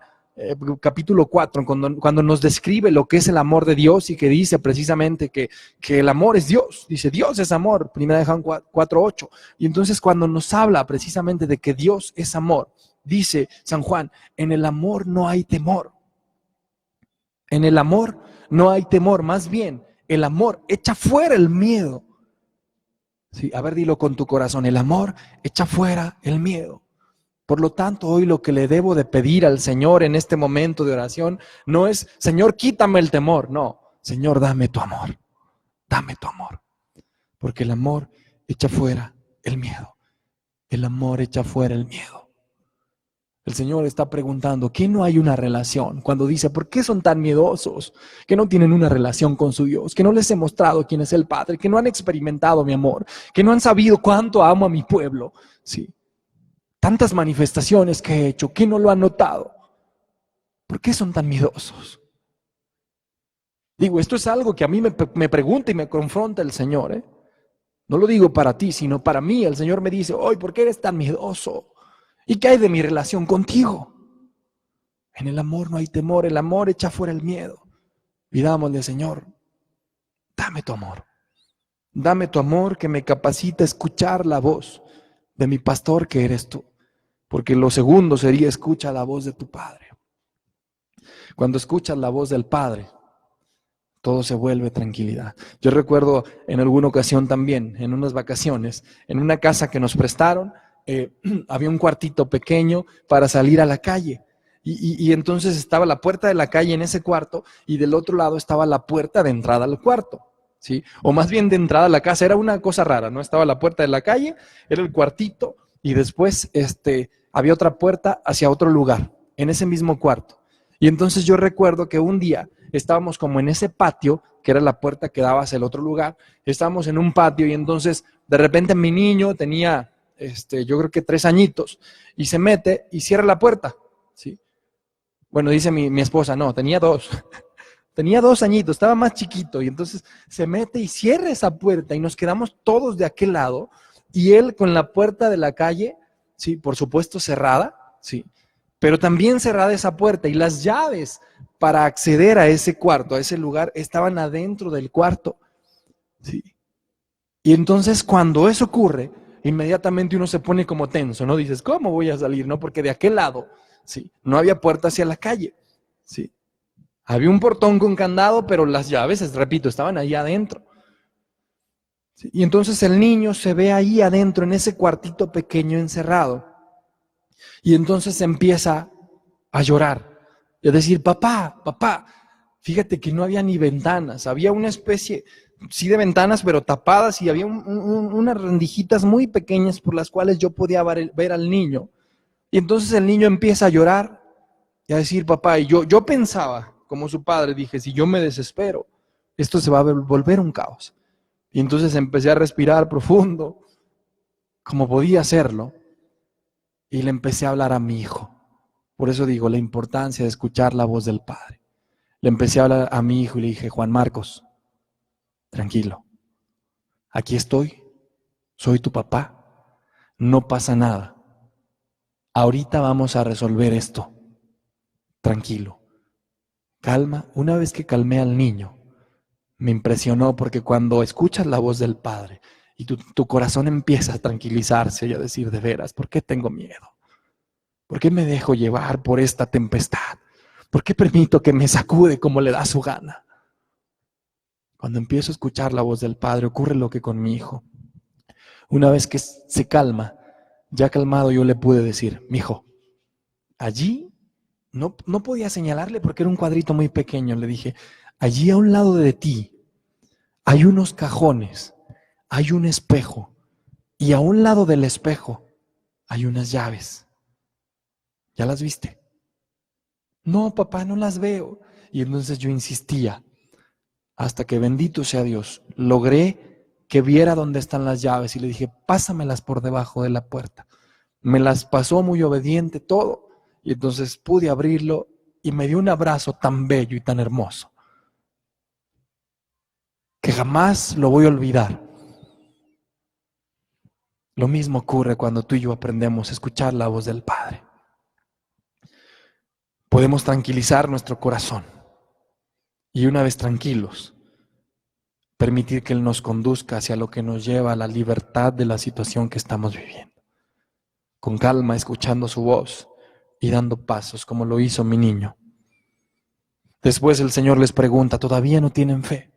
capítulo 4, cuando nos describe lo que es el amor de Dios y que dice precisamente que el amor es Dios, dice Dios es amor, primera de Juan 4:8, y entonces cuando nos habla precisamente de que Dios es amor, dice San Juan, en el amor no hay temor, en el amor no hay temor, más bien el amor echa fuera el miedo. Sí, a ver, dilo con tu corazón, el amor echa fuera el miedo. Por lo tanto, hoy lo que le debo de pedir al Señor en este momento de oración no es, Señor, quítame el temor. No, Señor, dame tu amor. Dame tu amor. Porque el amor echa fuera el miedo. El amor echa fuera el miedo. El Señor está preguntando, ¿qué no hay una relación? Cuando dice, ¿por qué son tan miedosos? Que no tienen una relación con su Dios, que no les he mostrado quién es el Padre, que no han experimentado mi amor, que no han sabido cuánto amo a mi pueblo. Sí. Tantas manifestaciones que he hecho, ¿quién no lo ha notado? ¿Por qué son tan miedosos? Digo, esto es algo que a mí me pregunta y me confronta el Señor, ¿eh? No lo digo para ti, sino para mí. El Señor me dice, hoy, ¿por qué eres tan miedoso? ¿Y qué hay de mi relación contigo? En el amor no hay temor, el amor echa fuera el miedo. Pidámosle, Señor, dame tu amor. Dame tu amor que me capacita a escuchar la voz de mi pastor que eres tú. Porque lo segundo sería escucha la voz de tu Padre. Cuando escuchas la voz del Padre, todo se vuelve tranquilidad. Yo recuerdo en alguna ocasión también, en unas vacaciones, en una casa que nos prestaron, había un cuartito pequeño para salir a la calle. Y entonces estaba la puerta de la calle en ese cuarto y del otro lado estaba la puerta de entrada al cuarto. ¿Sí? O más bien de entrada a la casa, era una cosa rara, ¿no? Estaba la puerta de la calle, era el cuartito, y después había otra puerta hacia otro lugar, en ese mismo cuarto. Y entonces yo recuerdo que un día estábamos como en ese patio, que era la puerta que daba hacia el otro lugar, estábamos en un patio y entonces de repente mi niño tenía, yo creo que 3 añitos, y se mete y cierra la puerta, ¿sí? Bueno, dice mi esposa, no, tenía 2. Tenía 2 añitos, estaba más chiquito, y entonces se mete y cierra esa puerta y nos quedamos todos de aquel lado, y él con la puerta de la calle, sí, por supuesto cerrada, sí, pero también cerrada esa puerta, y las llaves para acceder a ese cuarto, a ese lugar, estaban adentro del cuarto, sí. Y entonces cuando eso ocurre, inmediatamente uno se pone como tenso, ¿no? Dices, ¿cómo voy a salir? ¿No? Porque de aquel lado, sí, no había puerta hacia la calle, sí. Había un portón con candado, pero las llaves, repito, estaban ahí adentro. Sí. Y entonces el niño se ve ahí adentro, en ese cuartito pequeño encerrado. Y entonces empieza a llorar. Y a decir, papá, papá, fíjate que no había ni ventanas. Había una especie, sí de ventanas, pero tapadas, y había unas rendijitas muy pequeñas por las cuales yo podía ver al niño. Y entonces el niño empieza a llorar y a decir, papá, y yo pensaba, como su padre, dije, si yo me desespero, esto se va a volver un caos. Y entonces empecé a respirar profundo, como podía hacerlo, y le empecé a hablar a mi hijo. Por eso digo, la importancia de escuchar la voz del Padre. Le empecé a hablar a mi hijo y le dije, Juan Marcos, tranquilo, aquí estoy, soy tu papá, no pasa nada. Ahorita vamos a resolver esto, tranquilo. Calma. Una vez que calmé al niño, me impresionó porque cuando escuchas la voz del Padre y tu corazón empieza a tranquilizarse y a decir, de veras, ¿por qué tengo miedo? ¿Por qué me dejo llevar por esta tempestad? ¿Por qué permito que me sacude como le da su gana? Cuando empiezo a escuchar la voz del Padre, ocurre lo que con mi hijo. Una vez que se calma, ya calmado, yo le pude decir, mi hijo, allí no podía señalarle porque era un cuadrito muy pequeño. Le dije, allí a un lado de ti hay unos cajones, hay un espejo, y a un lado del espejo hay unas llaves. ¿Ya las viste? No, papá, no las veo. Y entonces yo insistía, hasta que, bendito sea Dios, logré que viera dónde están las llaves y le dije, pásamelas por debajo de la puerta. Me las pasó muy obediente todo, y entonces pude abrirlo y me dio un abrazo tan bello y tan hermoso que jamás lo voy a olvidar. Lo mismo ocurre cuando tú y yo aprendemos a escuchar la voz del Padre. Podemos tranquilizar nuestro corazón y, una vez tranquilos, permitir que Él nos conduzca hacia lo que nos lleva a la libertad de la situación que estamos viviendo. Con calma, escuchando su voz y dando pasos como lo hizo mi niño. Después el Señor les pregunta, ¿todavía no tienen fe?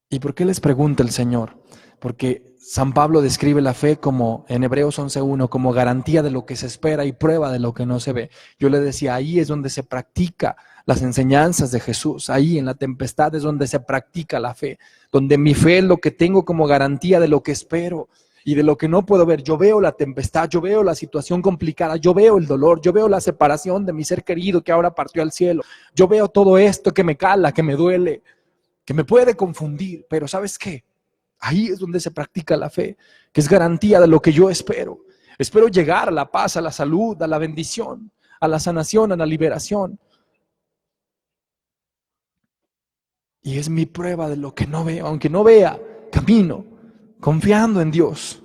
¿Y por qué les pregunta el Señor? Porque San Pablo describe la fe como, en Hebreos 11:1, como garantía de lo que se espera y prueba de lo que no se ve. Yo le decía, ahí es donde se practica las enseñanzas de Jesús. Ahí en la tempestad es donde se practica la fe, donde mi fe es lo que tengo como garantía de lo que espero y de lo que no puedo ver. Yo veo la tempestad, yo veo la situación complicada, yo veo el dolor, yo veo la separación de mi ser querido que ahora partió al cielo. Yo veo todo esto que me cala, que me duele, que me puede confundir, pero ¿sabes qué? Ahí es donde se practica la fe, que es garantía de lo que yo espero. Espero llegar a la paz, a la salud, a la bendición, a la sanación, a la liberación. Y es mi prueba de lo que no veo. Aunque no vea, camino, confiando en Dios.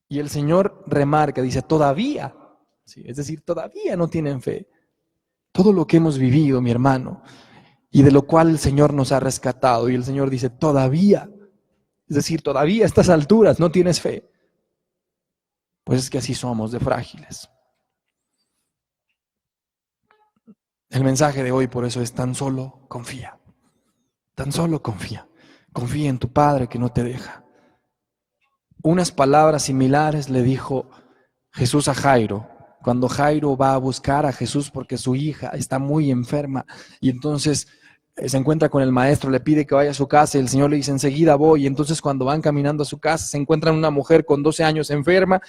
Y el Señor remarca, dice, todavía, ¿sí? Es decir, todavía no tienen fe. Todo lo que hemos vivido, mi hermano, y de lo cual el Señor nos ha rescatado. Y el Señor dice, todavía, es decir, todavía a estas alturas no tienes fe. Pues es que así somos de frágiles. El mensaje de hoy por eso es tan solo confía. Tan solo confía. Confía en tu Padre que no te deja. Unas palabras similares le dijo Jesús a Jairo, cuando Jairo va a buscar a Jesús porque su hija está muy enferma, y entonces se encuentra con el maestro, le pide que vaya a su casa y el Señor le dice, enseguida voy. Y entonces cuando van caminando a su casa se encuentran una mujer con 12 años enferma,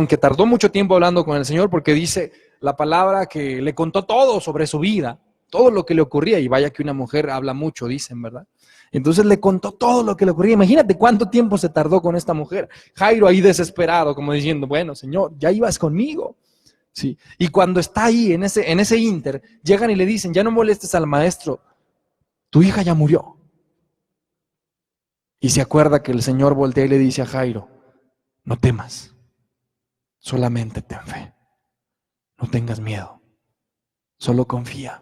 que tardó mucho tiempo hablando con el Señor porque dice la palabra que le contó todo sobre su vida, todo lo que le ocurría. Y vaya que una mujer habla mucho, dicen, ¿verdad? Entonces le contó todo lo que le ocurría. Imagínate cuánto tiempo se tardó con esta mujer. Jairo ahí desesperado, como diciendo, bueno, Señor, ya ibas conmigo. Sí. Y cuando está ahí, en ese ínter, llegan y le dicen, ya no molestes al maestro, tu hija ya murió. Y se acuerda que el Señor voltea y le dice a Jairo, no temas, solamente ten fe, no tengas miedo, solo confía.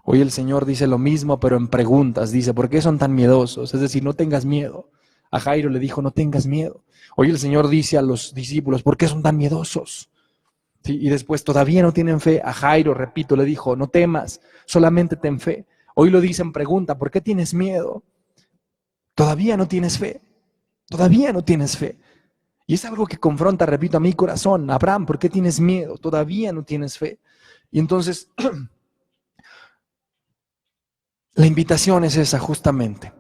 Hoy el Señor dice lo mismo, pero en preguntas, dice, ¿por qué son tan miedosos? Es decir, no tengas miedo. A Jairo le dijo, no tengas miedo. Hoy el Señor dice a los discípulos, ¿por qué son tan miedosos? Sí, y después todavía no tienen fe. A Jairo, repito, le dijo, no temas, solamente ten fe. Hoy lo dice en pregunta, ¿por qué tienes miedo? Todavía no tienes fe, todavía no tienes fe. Y es algo que confronta, repito, a mi corazón. Abraham, ¿por qué tienes miedo? Todavía no tienes fe. Y entonces, la invitación es esa justamente.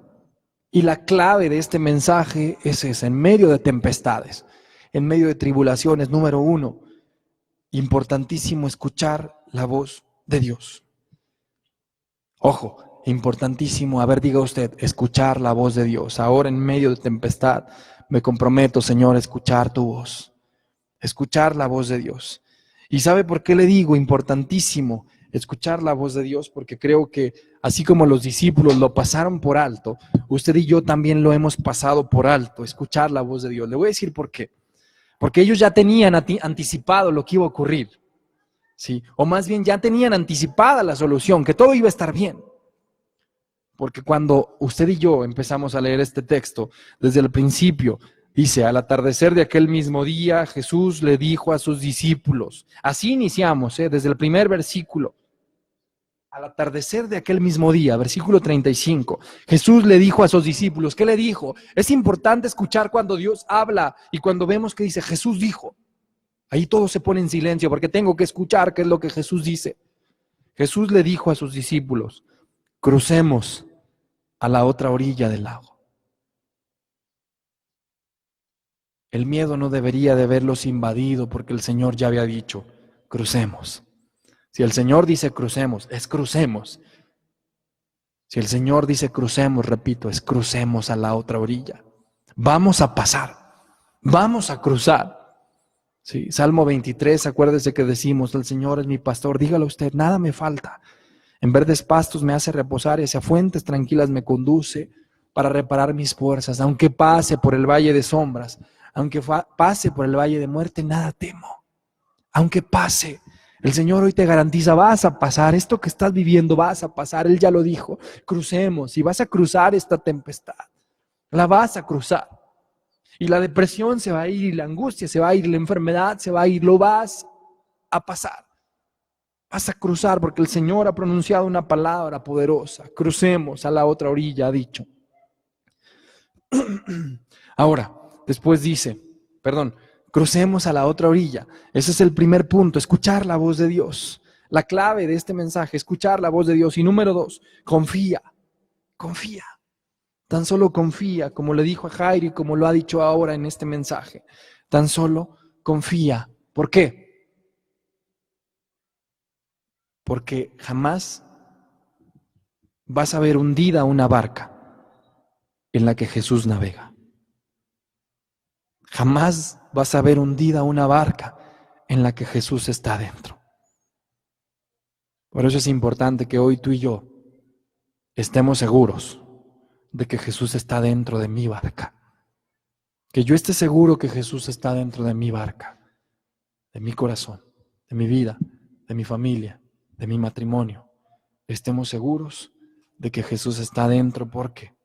Y la clave de este mensaje es esa, en medio de tempestades, en medio de tribulaciones, número uno, importantísimo escuchar la voz de Dios. Ojo, importantísimo, a ver, diga usted, escuchar la voz de Dios. Ahora en medio de tempestad me comprometo, Señor, a escuchar tu voz, escuchar la voz de Dios. ¿Y sabe por qué le digo importantísimo escuchar la voz de Dios? Porque creo que así como los discípulos lo pasaron por alto, usted y yo también lo hemos pasado por alto, escuchar la voz de Dios. Le voy a decir por qué. Porque ellos ya tenían anticipado lo que iba a ocurrir, ¿sí? O más bien ya tenían anticipada la solución, que todo iba a estar bien. Porque cuando usted y yo empezamos a leer este texto, desde el principio, dice, al atardecer de aquel mismo día, Jesús le dijo a sus discípulos, así iniciamos, desde el primer versículo, al atardecer de aquel mismo día, versículo 35, Jesús le dijo a sus discípulos, ¿qué le dijo? Es importante escuchar cuando Dios habla y cuando vemos que dice, Jesús dijo, ahí todo se pone en silencio porque tengo que escuchar qué es lo que Jesús dice. Jesús le dijo a sus discípulos, crucemos a la otra orilla del lago. El miedo no debería de haberlos invadido porque el Señor ya había dicho, crucemos. Si el Señor dice crucemos, es crucemos. Si el Señor dice crucemos, repito, es crucemos a la otra orilla. Vamos a pasar, vamos a cruzar. Sí, Salmo 23, acuérdese que decimos, el Señor es mi pastor, dígalo usted, nada me falta. En verdes pastos me hace reposar y hacia fuentes tranquilas me conduce para reparar mis fuerzas. Aunque pase por el valle de sombras, aunque pase por el valle de muerte, nada temo. Aunque pase, el Señor hoy te garantiza, vas a pasar, esto que estás viviendo vas a pasar, Él ya lo dijo, crucemos y vas a cruzar esta tempestad, la vas a cruzar. Y la depresión se va a ir, y la angustia se va a ir, la enfermedad se va a ir, lo vas a pasar. Vas a cruzar porque el Señor ha pronunciado una palabra poderosa. Crucemos a la otra orilla, ha dicho. Ahora, después dice, crucemos a la otra orilla. Ese es el primer punto, escuchar la voz de Dios. La clave de este mensaje, escuchar la voz de Dios. Y número 2, confía. Tan solo confía, como le dijo a Jairo y como lo ha dicho ahora en este mensaje. Tan solo confía. ¿Por qué? Porque jamás vas a ver hundida una barca en la que Jesús navega. Jamás vas a ver hundida una barca en la que Jesús está dentro. Por eso es importante que hoy tú y yo estemos seguros de que Jesús está dentro de mi barca. Que yo esté seguro que Jesús está dentro de mi barca, de mi corazón, de mi vida, de mi familia, de mi matrimonio. Estemos seguros de que Jesús está dentro. ¿Por qué?